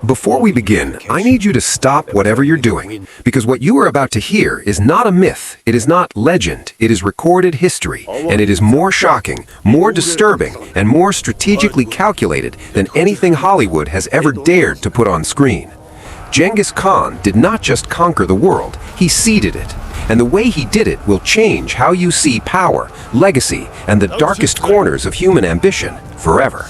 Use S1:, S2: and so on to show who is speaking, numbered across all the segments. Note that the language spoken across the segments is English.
S1: Before we begin, I need you to stop whatever you're doing, because what you are about to hear is not a myth, it is not legend, it is recorded history, and it is more shocking, more disturbing, and more strategically calculated than anything Hollywood has ever dared to put on screen. Genghis Khan did not just conquer the world, he seeded it. And the way he did it will change how you see power, legacy, and the darkest corners of human ambition forever.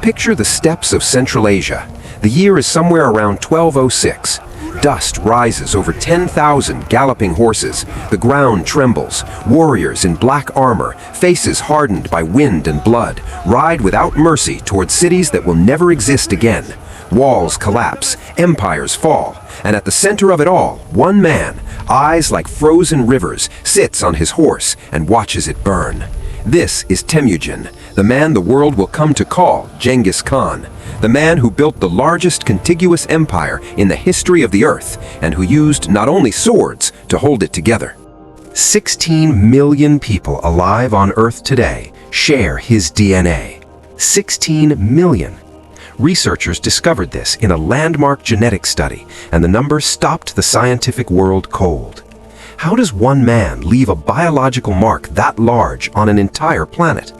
S1: Picture the steppes of Central Asia. The year is somewhere around 1206. Dust rises over 10,000 galloping horses. The ground trembles. Warriors in black armor, faces hardened by wind and blood, ride without mercy toward cities that will never exist again. Walls collapse, empires fall, and at the center of it all, one man, eyes like frozen rivers, sits on his horse and watches it burn. This is Temujin, the man the world will come to call Genghis Khan, the man who built the largest contiguous empire in the history of the earth and who used not only swords to hold it together. 16 million people alive on Earth today share his DNA. 16 million. Researchers discovered this in a landmark genetic study, and the number stopped the scientific world cold. How does one man leave a biological mark that large on an entire planet?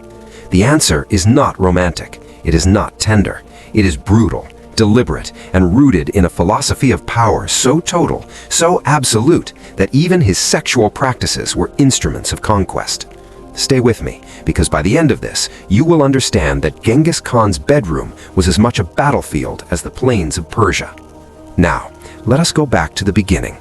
S1: The answer is not romantic. It is not tender. It is brutal, deliberate, and rooted in a philosophy of power so total, so absolute, that even his sexual practices were instruments of conquest. Stay with me, because by the end of this, you will understand that Genghis Khan's bedroom was as much a battlefield as the plains of Persia. Now, let us go back to the beginning.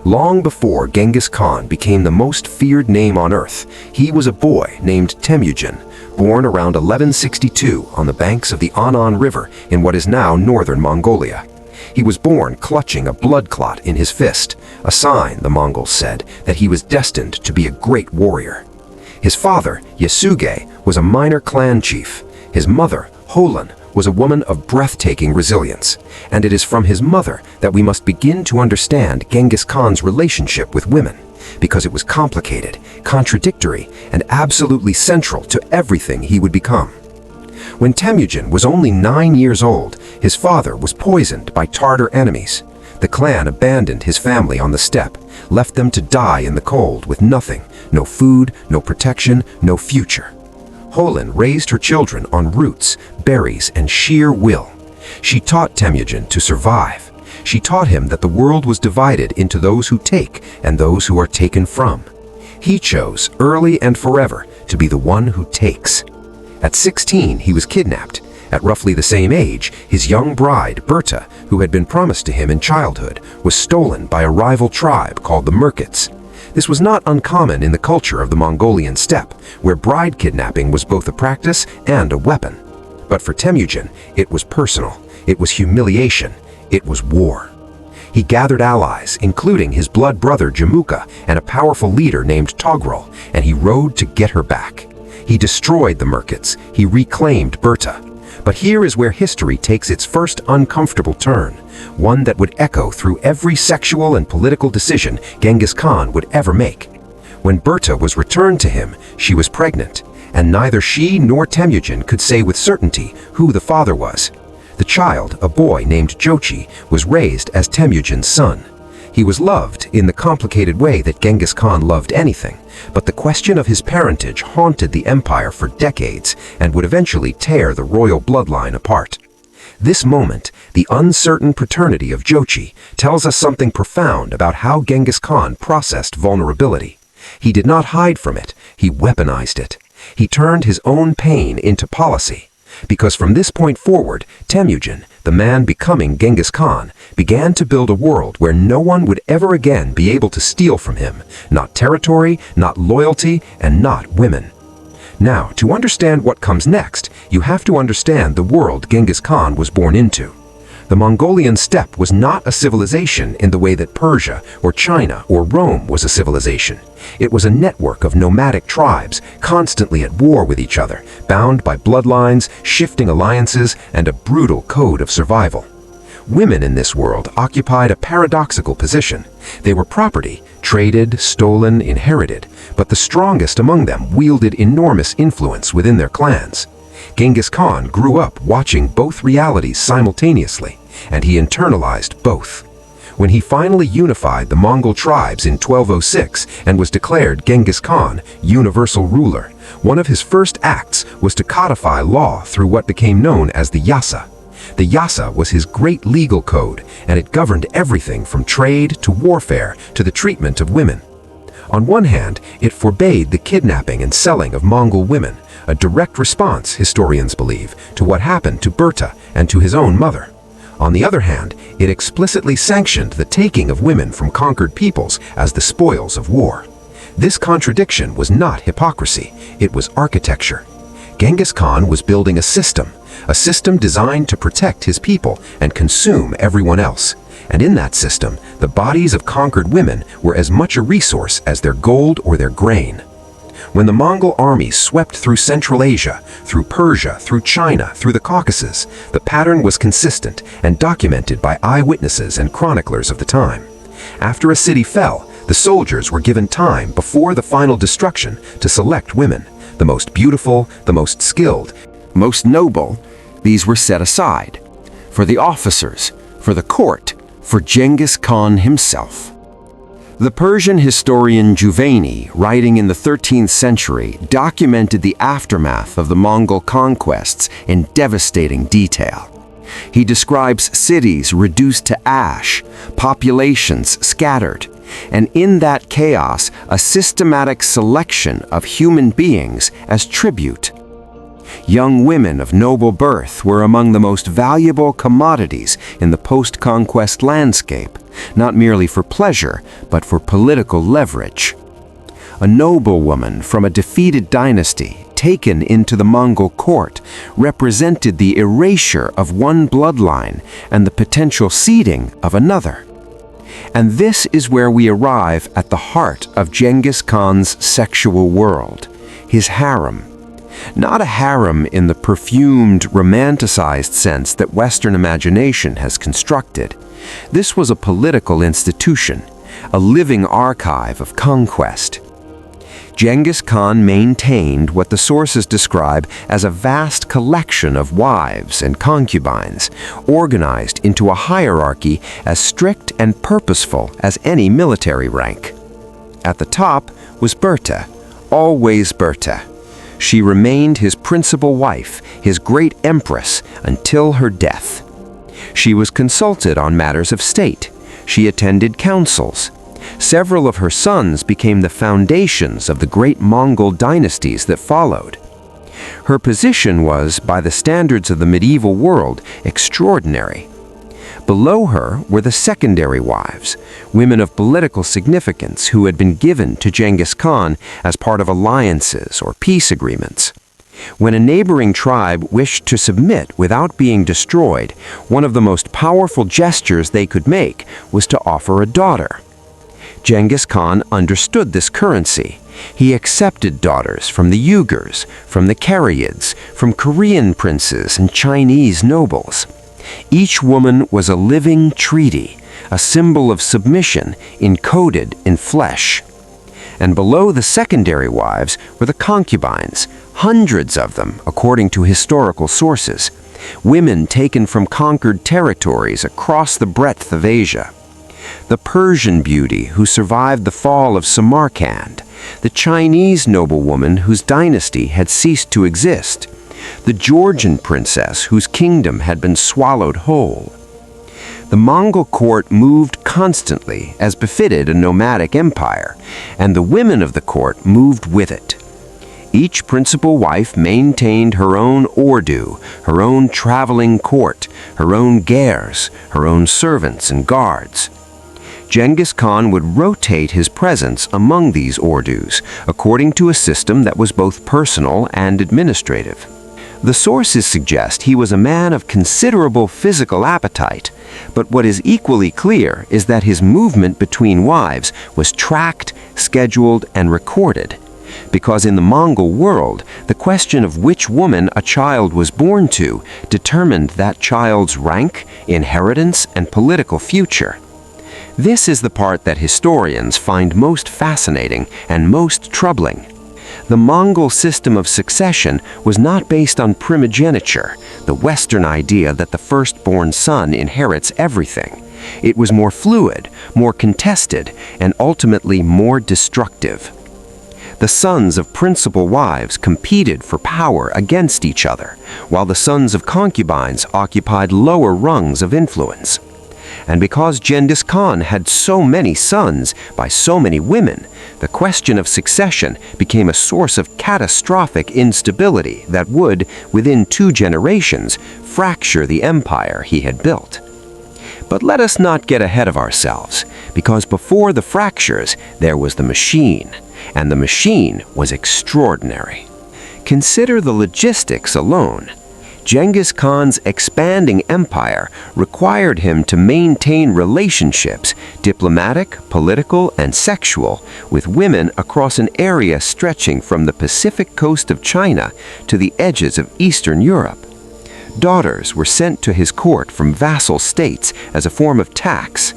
S1: Long before Genghis Khan became the most feared name on earth, he was a boy named Temujin, born around 1162 on the banks of the Anan River in what is now northern Mongolia. He was born clutching a blood clot in his fist, a sign, the Mongols said, that he was destined to be a great warrior. His father, Yasuge, was a minor clan chief. His mother, Holan, was a woman of breathtaking resilience, and it is from his mother that we must begin to understand Genghis Khan's relationship with women, because it was complicated, contradictory, and absolutely central to everything he would become. When Temujin was only 9 years old, his father was poisoned by Tartar enemies. The clan abandoned his family on the steppe, left them to die in the cold with nothing, no food, no protection, no future. Holan raised her children on roots, berries, and sheer will. She taught Temujin to survive. She taught him that the world was divided into those who take and those who are taken from. He chose, early and forever, to be the one who takes. At 16, he was kidnapped. At roughly the same age, his young bride, Börte, who had been promised to him in childhood, was stolen by a rival tribe called the Merkits. This was not uncommon in the culture of the Mongolian steppe, where bride kidnapping was both a practice and a weapon. But for Temujin, it was personal, it was humiliation, it was war. He gathered allies, including his blood brother Jamuka and a powerful leader named Togrul, and he rode to get her back. He destroyed the Merkits, he reclaimed Börte. But here is where history takes its first uncomfortable turn, one that would echo through every sexual and political decision Genghis Khan would ever make. When Börte was returned to him, she was pregnant, and neither she nor Temujin could say with certainty who the father was. The child, a boy named Jochi, was raised as Temujin's son. He was loved in the complicated way that Genghis Khan loved anything, but the question of his parentage haunted the empire for decades and would eventually tear the royal bloodline apart. This moment, the uncertain paternity of Jochi, tells us something profound about how Genghis Khan processed vulnerability. He did not hide from it, he weaponized it. He turned his own pain into policy. Because from this point forward, Temujin, the man becoming Genghis Khan, began to build a world where no one would ever again be able to steal from him, not territory, not loyalty, and not women. Now, to understand what comes next, you have to understand the world Genghis Khan was born into. The Mongolian steppe was not a civilization in the way that Persia or China or Rome was a civilization. It was a network of nomadic tribes, constantly at war with each other, bound by bloodlines, shifting alliances, and a brutal code of survival. Women in this world occupied a paradoxical position. They were property, traded, stolen, inherited, but the strongest among them wielded enormous influence within their clans. Genghis Khan grew up watching both realities simultaneously. and he internalized both. When he finally unified the Mongol tribes in 1206 and was declared Genghis Khan, universal ruler, one of his first acts was to codify law through what became known as the Yasa. The Yasa was his great legal code, and it governed everything from trade to warfare to the treatment of women. On one hand, it forbade the kidnapping and selling of Mongol women, a direct response, historians believe, to what happened to Börte and to his own mother. On the other hand, it explicitly sanctioned the taking of women from conquered peoples as the spoils of war. This contradiction was not hypocrisy, it was architecture. Genghis Khan was building a system designed to protect his people and consume everyone else. And in that system, the bodies of conquered women were as much a resource as their gold or their grain. When the Mongol armies swept through Central Asia, through Persia, through China, through the Caucasus, the pattern was consistent and documented by eyewitnesses and chroniclers of the time. After a city fell, the soldiers were given time before the final destruction to select women, the most beautiful, the most skilled, most noble. These were set aside for the officers, for the court, for Genghis Khan himself. The Persian historian Juvaini, writing in the 13th century, documented the aftermath of the Mongol conquests in devastating detail. He describes cities reduced to ash, populations scattered, and in that chaos, a systematic selection of human beings as tribute. Young women of noble birth were among the most valuable commodities in the post-conquest landscape, not merely for pleasure, but for political leverage. A noble woman from a defeated dynasty, taken into the Mongol court, represented the erasure of one bloodline and the potential seeding of another. And this is where we arrive at the heart of Genghis Khan's sexual world, his harem. Not a harem in the perfumed, romanticized sense that Western imagination has constructed. This was a political institution, a living archive of conquest. Genghis Khan maintained what the sources describe as a vast collection of wives and concubines, organized into a hierarchy as strict and purposeful as any military rank. At the top was Börte, always Börte. She remained his principal wife, his great empress, until her death. She was consulted on matters of state. She attended councils. Several of her sons became the foundations of the great Mongol dynasties that followed. Her position was, by the standards of the medieval world, extraordinary. Below her were the secondary wives, women of political significance who had been given to Genghis Khan as part of alliances or peace agreements. When a neighboring tribe wished to submit without being destroyed, one of the most powerful gestures they could make was to offer a daughter. Genghis Khan understood this currency. He accepted daughters from the Uyghurs, from the Karaids, from Korean princes and Chinese nobles. Each woman was a living treaty, a symbol of submission encoded in flesh. And below the secondary wives were the concubines, hundreds of them, according to historical sources, women taken from conquered territories across the breadth of Asia. The Persian beauty who survived the fall of Samarkand, the Chinese noblewoman whose dynasty had ceased to exist, the Georgian princess whose kingdom had been swallowed whole. The Mongol court moved constantly as befitted a nomadic empire, and the women of the court moved with it. Each principal wife maintained her own ordu, her own traveling court, her own gers, her own servants and guards. Genghis Khan would rotate his presence among these ordus, according to a system that was both personal and administrative. The sources suggest he was a man of considerable physical appetite, but what is equally clear is that his movement between wives was tracked, scheduled, and recorded. Because in the Mongol world, the question of which woman a child was born to determined that child's rank, inheritance, and political future. This is the part that historians find most fascinating and most troubling.
S2: The Mongol system of succession was not based on primogeniture, the Western idea that the firstborn son inherits everything. It was more fluid, more contested, and ultimately more destructive. The sons of principal wives competed for power against each other, while the sons of concubines occupied lower rungs of influence. And because Genghis Khan had so many sons by so many women, the question of succession became a source of catastrophic instability that would, within 2 generations, fracture the empire he had built. But let us not get ahead of ourselves, because before the fractures, there was the machine, and the machine was extraordinary. Consider the logistics alone. Genghis Khan's expanding empire required him to maintain relationships, diplomatic, political, and sexual, with women across an area stretching from the Pacific coast of China to the edges of Eastern Europe. Daughters were sent to his court from vassal states as a form of tax.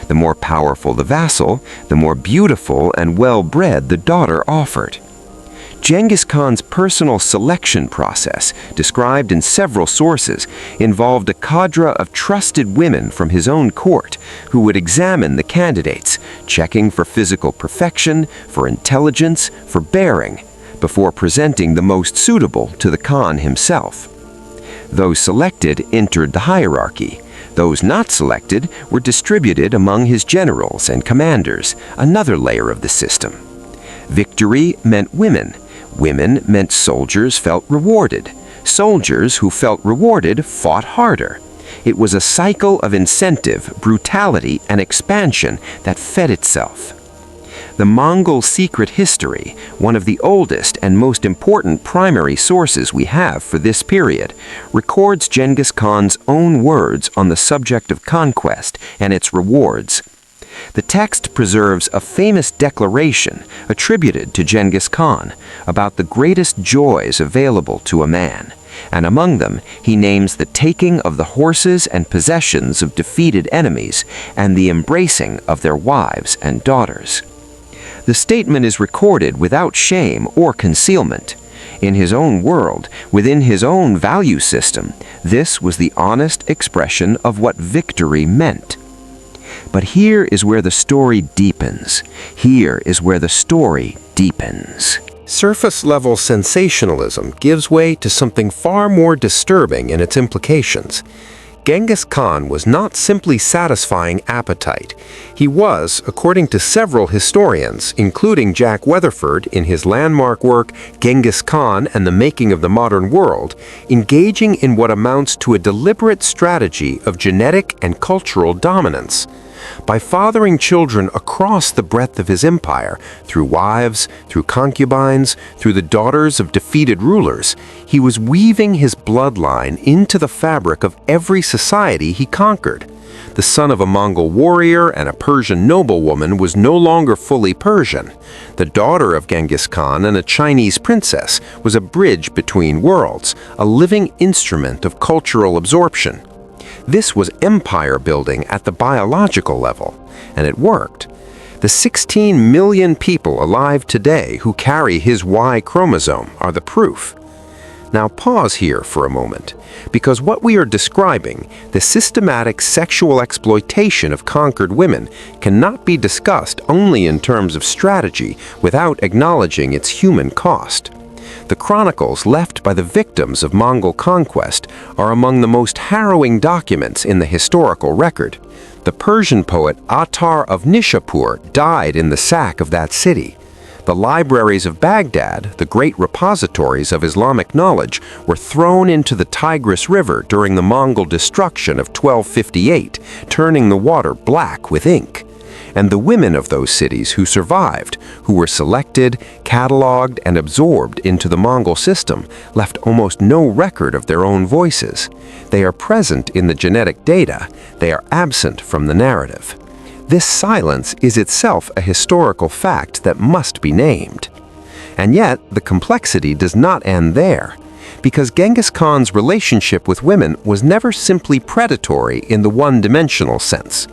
S2: The more powerful the vassal, the more beautiful and well-bred the daughter offered. Genghis Khan's personal selection process, described in several sources, involved a cadre of trusted women from his own court who would examine the candidates, checking for physical perfection, for intelligence, for bearing, before presenting the most suitable to the Khan himself. Those selected entered the hierarchy. Those not selected were distributed among his generals and commanders, another layer of the system. Victory meant women. Women meant soldiers felt rewarded. Soldiers who felt rewarded fought harder. It was a cycle of incentive, brutality, and expansion that fed itself. The Mongol secret history, one of the oldest and most important primary sources we have for this period, records Genghis Khan's own words on the subject of conquest and its rewards. The text preserves a famous declaration attributed to Genghis Khan about the greatest joys available to a man, and among them he names the taking of the horses and possessions of defeated enemies and the embracing of their wives and daughters. The statement is recorded without shame or concealment. In his own world, within his own value system, this was the honest expression of what victory meant. But here is where the story deepens. Here is where the story deepens.
S1: Surface-level sensationalism gives way to something far more disturbing in its implications. Genghis Khan was not simply satisfying appetite. He was, according to several historians, including Jack Weatherford in his landmark work Genghis Khan and the Making of the Modern World, engaging in what amounts to a deliberate strategy of genetic and cultural dominance. By fathering children across the breadth of his empire, through wives, through concubines, through the daughters of defeated rulers, he was weaving his bloodline into the fabric of every society he conquered. The son of a Mongol warrior and a Persian noblewoman was no longer fully Persian. The daughter of Genghis Khan and a Chinese princess was a bridge between worlds, a living instrument of cultural absorption. This was empire building at the biological level, and it worked. The 16 million people alive today who carry his Y chromosome are the proof. Now pause here for a moment, because what we are describing, the systematic sexual exploitation of conquered women, cannot be discussed only in terms of strategy without acknowledging its human cost. The chronicles left by the victims of Mongol conquest are among the most harrowing documents in the historical record. The Persian poet Attar of Nishapur died in the sack of that city. The libraries of Baghdad, the great repositories of Islamic knowledge, were thrown into the Tigris River during the Mongol destruction of 1258, turning the water black with ink. And the women of those cities who survived, who were selected, cataloged, and absorbed into the Mongol system, left almost no record of their own voices. They are present in the genetic data. They are absent from the narrative. This silence is itself a historical fact that must be named. And yet, the complexity does not end there, because Genghis Khan's relationship with women was never simply predatory in the one-dimensional sense.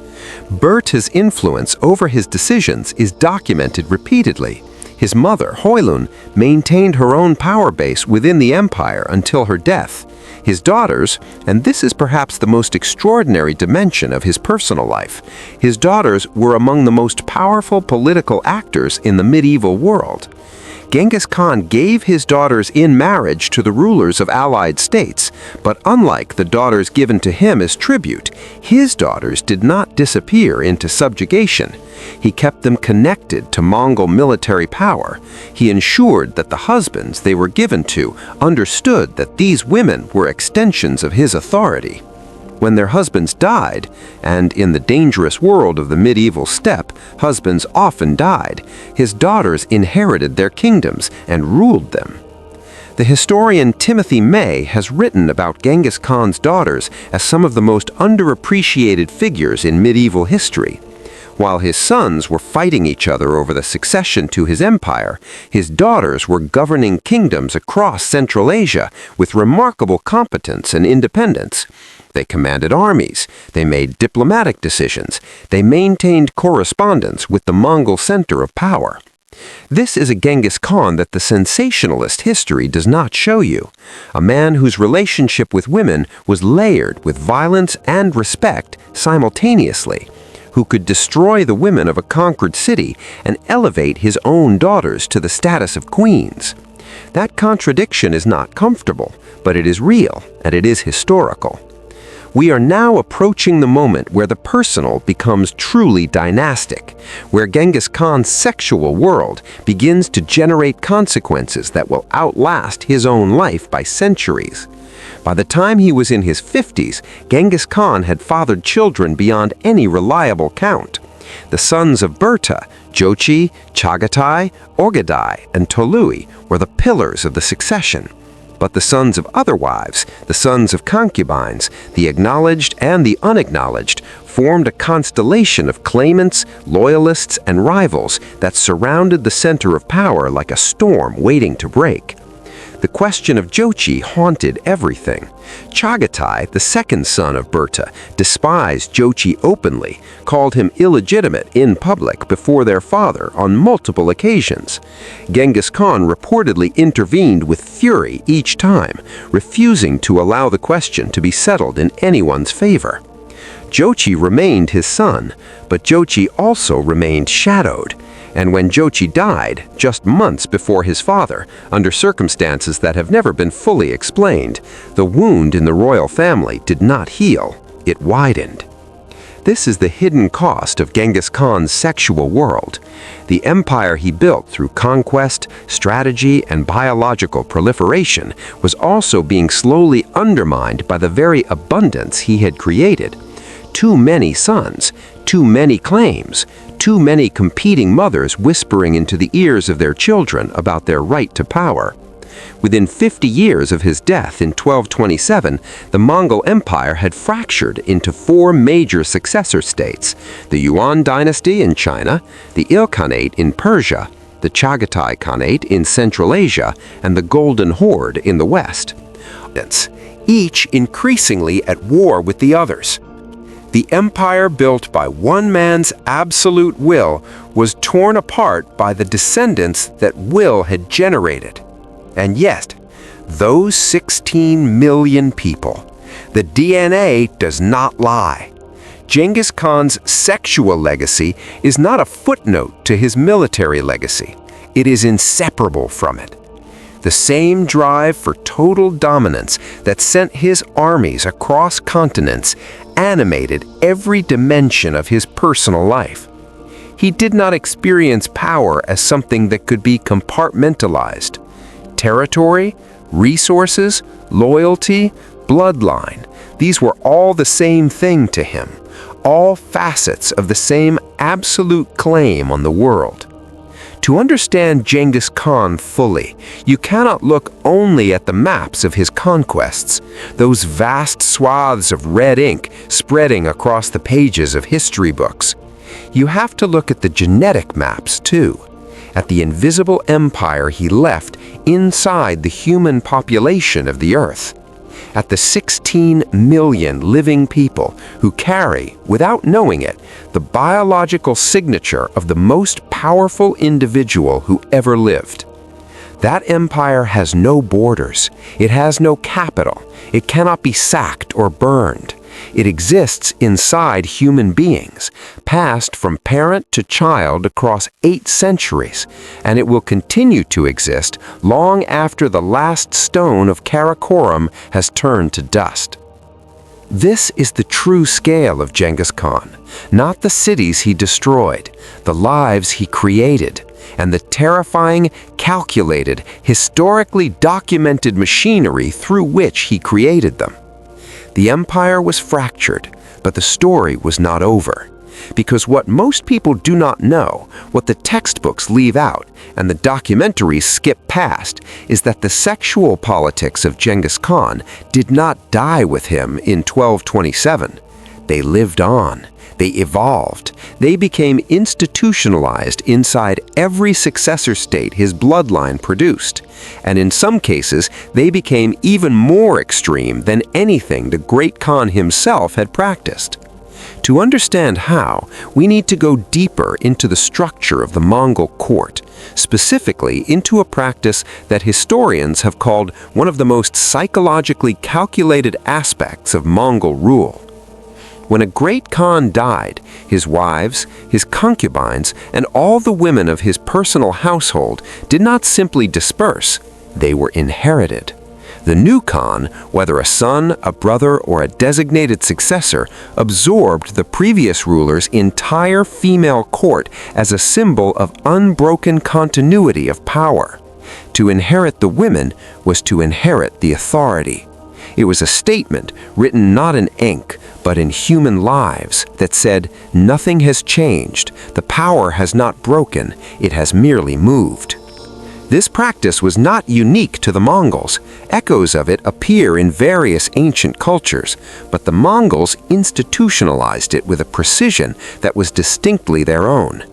S1: Börte's influence over his decisions is documented repeatedly.
S2: His mother, Hoylun, maintained her own power base within the empire until her death. His daughters, and this is perhaps the most extraordinary dimension of his personal life, his daughters were among the most powerful political actors in the medieval world. Genghis Khan gave his daughters in marriage to the rulers of allied states, but unlike the daughters given to him as tribute, his daughters did not disappear into subjugation. He kept them connected to Mongol military power. He ensured that the husbands they were given to understood that these women were extensions of his authority. When their husbands died, and in the dangerous world of the medieval steppe, husbands often died, his daughters inherited their kingdoms and ruled them. The historian Timothy May has written about Genghis Khan's daughters as some of the most underappreciated figures in medieval history. While his sons were fighting each other over the succession to his empire, his daughters were governing kingdoms across Central Asia with remarkable competence and independence. They commanded armies, they made diplomatic decisions, they maintained correspondence with the Mongol center of power. This is a Genghis Khan that the sensationalist history does not show you, a man whose relationship with women was layered with violence and respect simultaneously, who could destroy the women of a conquered city and elevate his own daughters to the status of queens. That contradiction is not comfortable, but it is real and it is historical. We are now approaching the moment where the personal becomes truly dynastic, where Genghis Khan's sexual world begins to generate consequences that will outlast his own life by centuries. By the time he was in his 50s, Genghis Khan had fathered children beyond any reliable count. The sons of Börte, Jochi, Chagatai, Ogadai, and Tolui were the pillars of the succession. But the sons of other wives, the sons of concubines, the acknowledged and the unacknowledged, formed a constellation of claimants, loyalists, and rivals that surrounded the center of power like a storm waiting to break. The question of Jochi haunted everything. Chagatai, the second son of Börte, despised Jochi openly, called him illegitimate in public before their father on multiple occasions. Genghis Khan reportedly intervened with fury each time, refusing to allow the question to be settled in anyone's favor. Jochi remained his son, but Jochi also remained shadowed. And when Jochi died, just months before his father, under circumstances that have never been fully explained, the wound in the royal family did not heal, it widened. This is the hidden cost of Genghis Khan's sexual world. The empire he built through conquest, strategy, and biological proliferation was also being slowly undermined by the very abundance he had created. Too many sons, too many claims, too many competing mothers whispering into the ears of their children about their right to power. Within 50 years of his death in 1227, the Mongol Empire had fractured into 4 major successor states: the Yuan dynasty in China, the Ilkhanate in Persia, the Chagatai Khanate in Central Asia, and the Golden Horde in the West. Each increasingly at war with the others. The empire built by one man's absolute will was torn apart by the descendants that will had generated. And yet, those 16 million people, the DNA does not lie. Genghis Khan's sexual legacy is not a footnote to his military legacy. It is inseparable from it. The same drive for total dominance that sent his armies across continents animated every dimension of his personal life. He did not experience power as something that could be compartmentalized. Territory, resources, loyalty, bloodline, these were all the same thing to him, all facets of the same absolute claim on the world. To understand Genghis Khan fully, you cannot look only at the maps of his conquests, those vast swaths of red ink spreading across the pages of history books. You have to look at the genetic maps too, at the invisible empire he left inside the human population of the earth. at the 16 million living people who carry, without knowing it, the biological signature of the most powerful individual who ever lived. That empire has no borders. It has no capital. It cannot be sacked or burned. It exists inside human beings, passed from parent to child across 8 centuries, and it will continue to exist long after the last stone of Karakoram has turned to dust. This is the true scale of Genghis Khan, not the cities he destroyed, the lives he created, and the terrifying, calculated, historically documented machinery through which he created them. The empire was fractured, but the story was not over. Because what most people do not know, what the textbooks leave out, and the documentaries skip past, is that the sexual politics of Genghis Khan did not die with him in 1227. They lived on. They evolved. They became institutionalized inside every successor state his bloodline produced. And in some cases, they became even more extreme than anything the great Khan himself had practiced. To understand how, we need to go deeper into the structure of the Mongol court, specifically into a practice that historians have called one of the most psychologically calculated aspects of Mongol rule. When a great Khan died, his wives, his concubines, and all the women of his personal household did not simply disperse, they were inherited. The new Khan, whether a son, a brother, or a designated successor, absorbed the previous ruler's entire female court as a symbol of unbroken continuity of power. To inherit the women was to inherit the authority. It was a statement written not in ink, but in human lives that said, nothing has changed, the power has not broken, it has merely moved. This practice was not unique to the Mongols. Echoes of it appear in various ancient cultures, but the Mongols institutionalized it with a precision that was distinctly their own.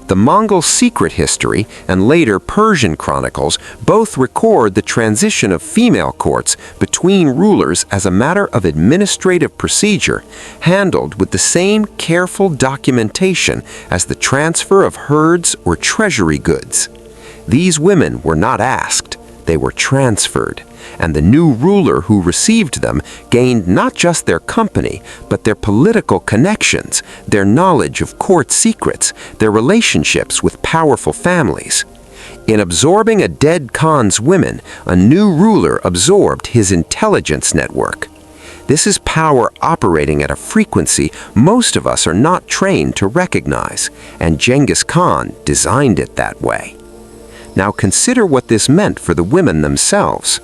S2: The Mongol secret history and later Persian chronicles both record the transition of female courts between rulers as a matter of administrative procedure, handled with the same careful documentation as the transfer of herds or treasury goods. These women were not asked, they were transferred, and the new ruler who received them gained not just their company, but their political connections, their knowledge of court secrets, their relationships with powerful families. In absorbing a dead Khan's women, a new ruler absorbed his intelligence network. This is power operating at a frequency most of us are not trained to recognize, and Genghis Khan designed it that way. Now consider what this meant for the women themselves.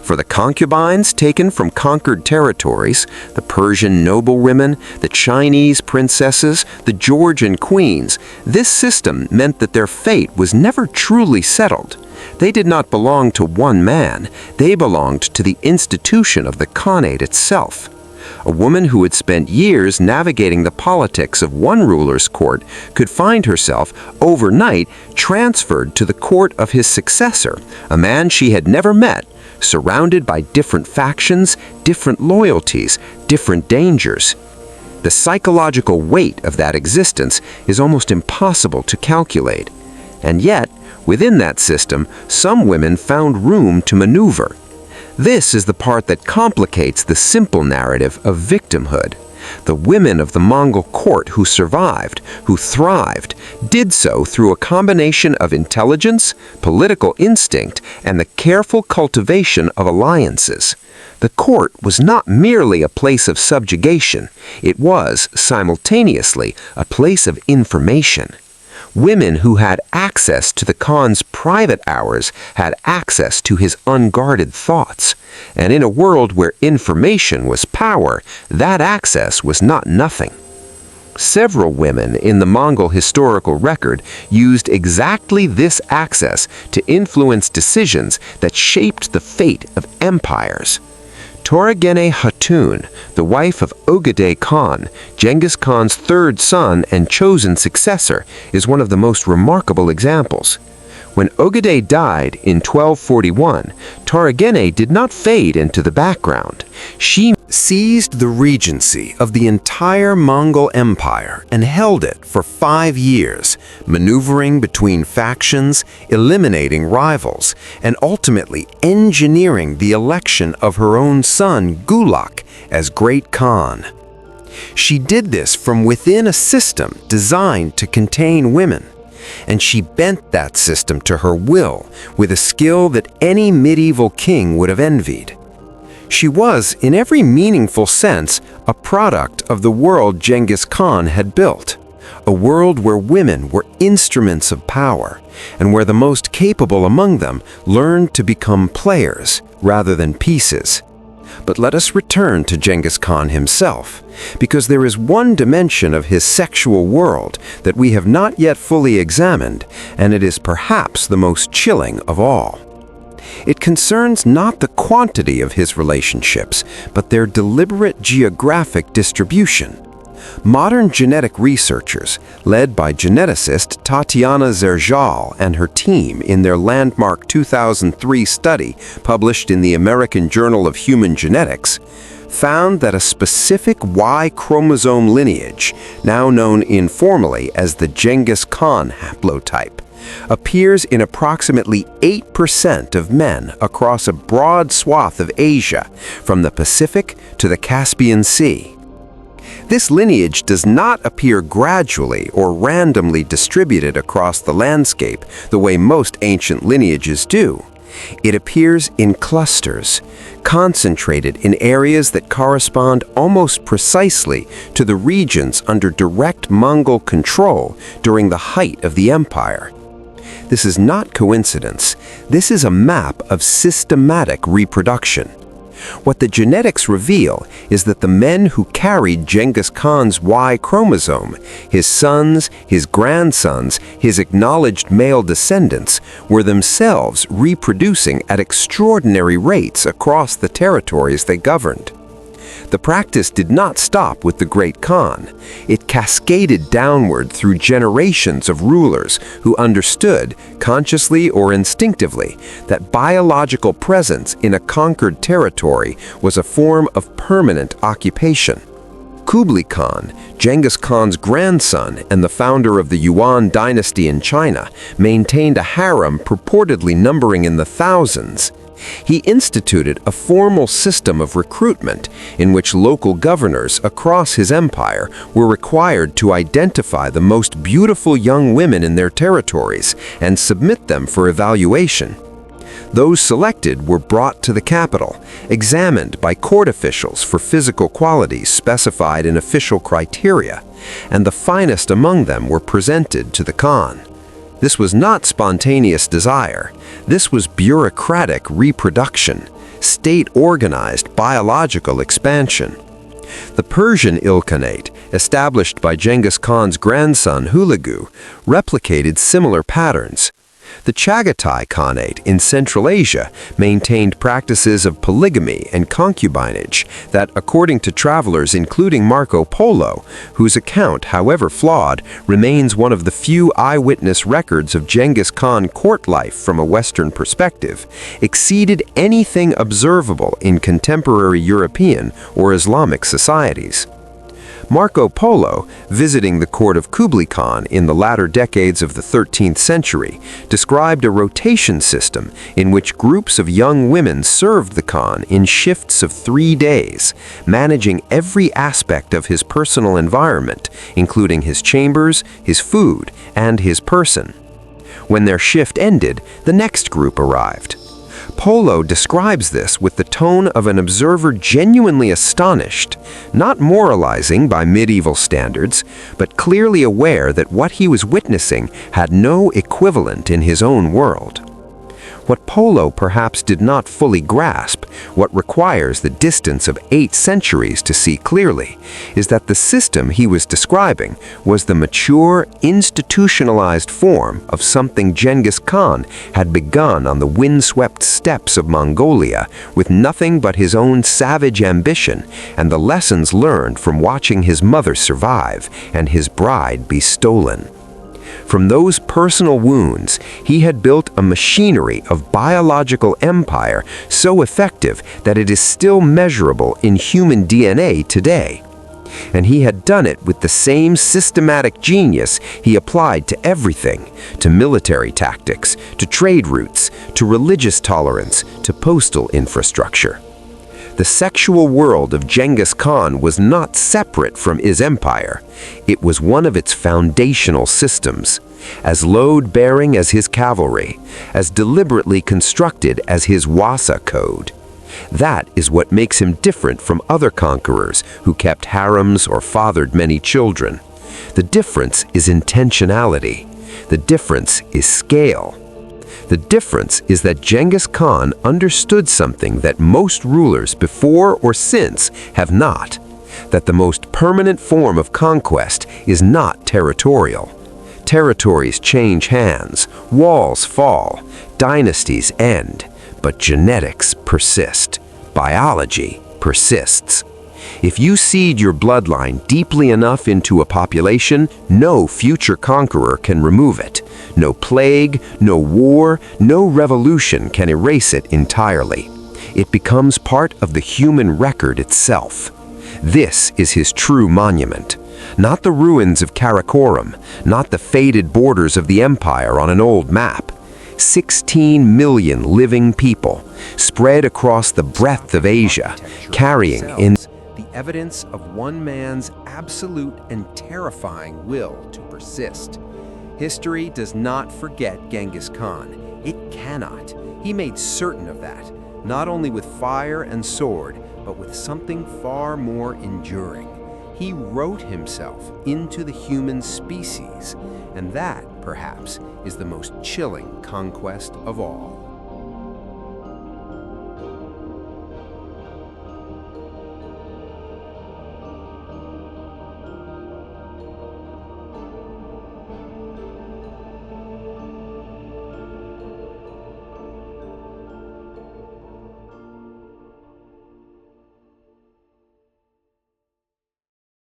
S2: For the concubines taken from conquered territories, the Persian noblewomen, the Chinese princesses, the Georgian queens, this system meant that their fate was never truly settled. They did not belong to one man, they belonged to the institution of the Khanate itself. A woman who had spent years navigating the politics of one ruler's court could find herself, overnight, transferred to the court of his successor, a man she had never met, surrounded by different factions, different loyalties, different dangers. The psychological weight of that existence is almost impossible to calculate. And yet, within that system, some women found room to maneuver. This is the part that complicates the simple narrative of victimhood. The women of the Mongol court who survived, who thrived, did so through a combination of intelligence, political instinct, and the careful cultivation of alliances. The court was not merely a place of subjugation, it was, simultaneously, a place of information. Women who had access to the Khan's private hours had access to his unguarded thoughts. And in a world where information was power, that access was not nothing. Several women in the Mongol historical record used exactly this access to influence decisions that shaped the fate of empires. Toragene Hatun, the wife of Ogedei Khan, Genghis Khan's third son and chosen successor, is one of the most remarkable examples. When Ogedei died in 1241, Taragene did not fade into the background. She
S1: seized the regency of the entire Mongol Empire and held it for 5 years, maneuvering between factions, eliminating rivals, and ultimately engineering the election of her own son, Gulak, as Great Khan. She did this from within a system designed to contain women, and she bent that system to her will with a skill that any medieval king would have envied. She was, in every meaningful sense, a product of the world Genghis Khan had built, a world where women were instruments of power, and where the most capable among them learned to become players rather than pieces. But let us return to Genghis Khan himself, because there is one dimension of his sexual world that we have not yet fully examined, and it is perhaps the most chilling of all. It concerns not the quantity of his relationships, but their deliberate geographic distribution. Modern genetic researchers, led by geneticist Tatiana Zerjal and her team in their landmark 2003 study published in the American Journal of Human Genetics, found that a specific Y chromosome lineage, now known informally as the Genghis Khan haplotype, appears in approximately 8% of men across a broad swath of Asia, from the Pacific to the Caspian Sea. This lineage does not appear gradually or randomly distributed across the landscape the way most ancient lineages do. It appears in clusters, concentrated in areas that correspond almost precisely to the regions under direct Mongol control during the height of the empire. This is not coincidence. This is a map of systematic reproduction. What the genetics reveal is that the men who carried Genghis Khan's Y chromosome, his sons, his grandsons, his acknowledged male descendants, were themselves reproducing at extraordinary rates across the territories they governed. The practice did not stop with the Great Khan. It cascaded downward through generations of rulers who understood, consciously or instinctively, that biological presence in a conquered territory was a form of permanent occupation. Kublai Khan, Genghis Khan's grandson and the founder of the Yuan dynasty in China, maintained a harem purportedly numbering in the thousands. He instituted a formal system of recruitment in which local governors across his empire were required to identify the most beautiful young women in their territories and submit them for evaluation. Those selected were brought to the capital, examined by court officials for physical qualities specified in official criteria, and the finest among them were presented to the Khan. This was not spontaneous desire. This was bureaucratic reproduction, state-organized biological expansion. The Persian Ilkhanate, established by Genghis Khan's grandson Hulagu, replicated similar patterns. The Chagatai Khanate in Central Asia maintained practices of polygamy and concubinage that, according to travelers including Marco Polo, whose account, however flawed, remains one of the few eyewitness records of Genghis Khan court life from a Western perspective, exceeded anything observable in contemporary European or Islamic societies. Marco Polo, visiting the court of Kublai Khan in the latter decades of the 13th century, described a rotation system in which groups of young women served the Khan in shifts of 3 days, managing every aspect of his personal environment, including his chambers, his food, and his person. When their shift ended, the next group arrived. Polo describes this with the tone of an observer genuinely astonished, not moralizing by medieval standards, but clearly aware that what he was witnessing had no equivalent in his own world. What Polo perhaps did not fully grasp, what requires the distance of 8 centuries to see clearly, is that the system he was describing was the mature, institutionalized form of something Genghis Khan had begun on the windswept steppes of Mongolia with nothing but his own savage ambition and the lessons learned from watching his mother survive and his bride be stolen.
S2: From those personal wounds, he had built a machinery of biological empire so effective that it is still measurable in human DNA today. And he had done it with the same systematic genius he applied to everything, to military tactics, to trade routes, to religious tolerance, to postal infrastructure. The sexual world of Genghis Khan was not separate from his empire. It was one of its foundational systems, as load-bearing as his cavalry, as deliberately constructed as his Wasa code. That is what makes him different from other conquerors who kept harems or fathered many children. The difference is intentionality. The difference is scale. The difference is that Genghis Khan understood something that most rulers before or since have not, that the most permanent form of conquest is not territorial. Territories change hands, walls fall, dynasties end, but genetics persist. Biology persists. If you seed your bloodline deeply enough into a population, no future conqueror can remove it. No plague, no war, no revolution can erase it entirely. It becomes part of the human record itself. This is his true monument. Not the ruins of Karakoram, not the faded borders of the empire on an old map. 16 million living people, spread across the breadth of Asia, carrying in the evidence of one man's absolute and terrifying will to persist. History does not forget Genghis Khan. It cannot. He made certain of that, not only with fire and sword, but with something far more enduring. He wrote himself into the human species, and that, perhaps, is the most chilling conquest of all.